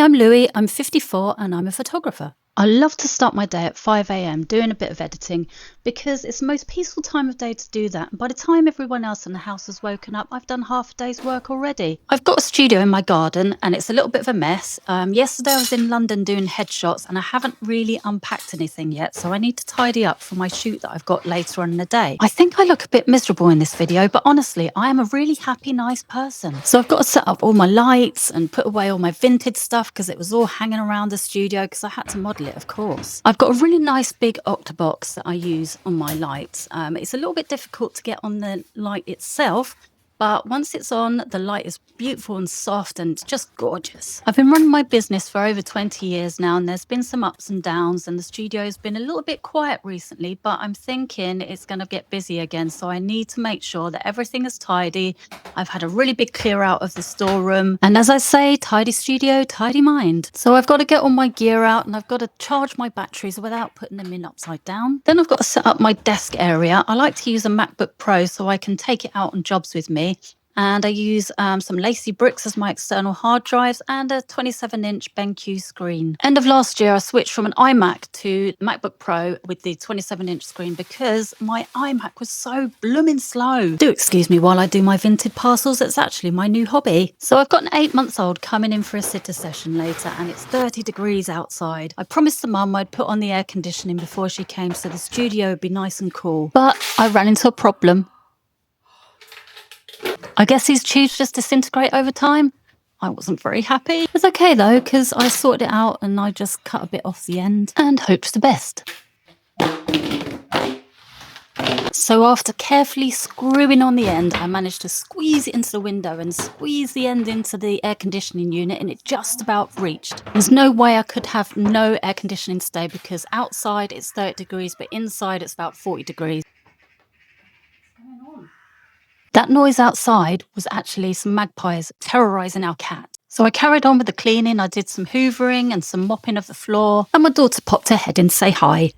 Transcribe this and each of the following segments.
I'm Louie, I'm 54 and I'm a photographer. I love to start my day at 5 a.m. doing a bit of editing because it's the most peaceful time of day to do that. And by the time everyone else in the house has woken up, I've done half a day's work already. I've got a studio in my garden and it's a little bit of a mess. Yesterday I was in London doing headshots and I haven't really unpacked anything yet, so I need to tidy up for my shoot that I've got later on in the day. I think I look a bit miserable in this video, but honestly, I am a really happy, nice person. So I've got to set up all my lights and put away all my vintage stuff because it was all hanging around the studio because I had to model it, of course. I've got a really nice big octabox that I use on my lights. It's a little bit difficult to get on the light itself, but once it's on, the light is beautiful and soft and just gorgeous. I've been running my business for over 20 years now, and there's been some ups and downs, and the studio has been a little bit quiet recently, but I'm thinking it's going to get busy again, so I need to make sure that everything is tidy. I've had a really big clear out of the storeroom, and as I say, tidy studio, tidy mind. So I've got to get all my gear out, and I've got to charge my batteries without putting them in upside down. Then I've got to set up my desk area. I like to use a MacBook Pro so I can take it out on jobs with me. And I use some lacy bricks as my external hard drives and a 27-inch BenQ screen. End of last year, I switched from an iMac to MacBook Pro with the 27-inch screen because my iMac was so blooming slow. Do excuse me while I do my vintage parcels. It's actually my new hobby. So I've got an 8-month-old coming in for a sitter session later, and it's 30 degrees outside. I promised the mum I'd put on the air conditioning before she came so the studio would be nice and cool. But I ran into a problem. I guess these tubes just disintegrate over time. I wasn't very happy. It's okay though, because I sorted it out and I just cut a bit off the end and hoped for the best. So after carefully screwing on the end, I managed to squeeze it into the window and squeeze the end into the air conditioning unit, and it just about reached. There's no way I could have no air conditioning today because outside it's 30 degrees, but inside it's about 40 degrees. That noise outside was actually some magpies terrorising our cat. So I carried on with the cleaning. I did some hoovering and some mopping of the floor, and my daughter popped her head in to say hi.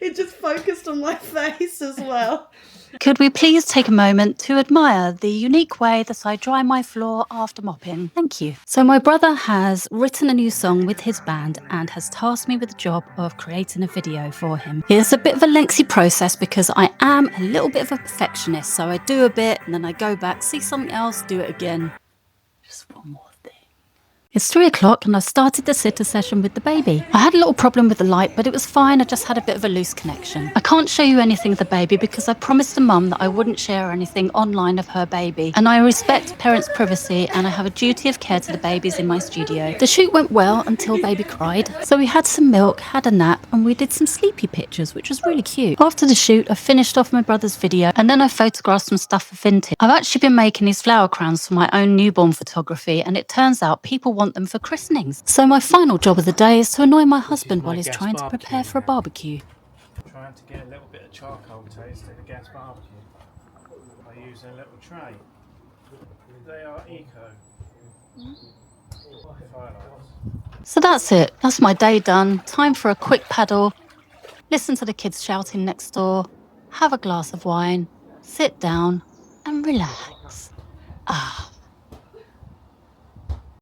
It just focused on my face as well. Could we please take a moment to admire the unique way that I dry my floor after mopping? Thank you. So my brother has written a new song with his band and has tasked me with the job of creating a video for him. It's a bit of a lengthy process because I am a little bit of a perfectionist. So I do a bit and then I go back, see something else, do it again. Just one more thing. It's 3 o'clock and I started the sitter session with the baby. I had a little problem with the light, but it was fine. I just had a bit of a loose connection. I can't show you anything of the baby because I promised the mum that I wouldn't share anything online of her baby. And I respect parents' privacy and I have a duty of care to the babies in my studio. The shoot went well until baby cried. So we had some milk, had a nap, and we did some sleepy pictures, which was really cute. After the shoot, I finished off my brother's video and then I photographed some stuff for vintage. I've actually been making these flower crowns for my own newborn photography, and it turns out people want them for christenings. So my final job of the day is to annoy my husband while he's trying to prepare for a barbecue. Trying to get a little bit of charcoal taste at the gas barbecue by using a little tray. They are eco. Firelights. So that's it. That's my day done. Time for a quick paddle. Listen to the kids shouting next door. Have a glass of wine. Sit down and relax. Ah.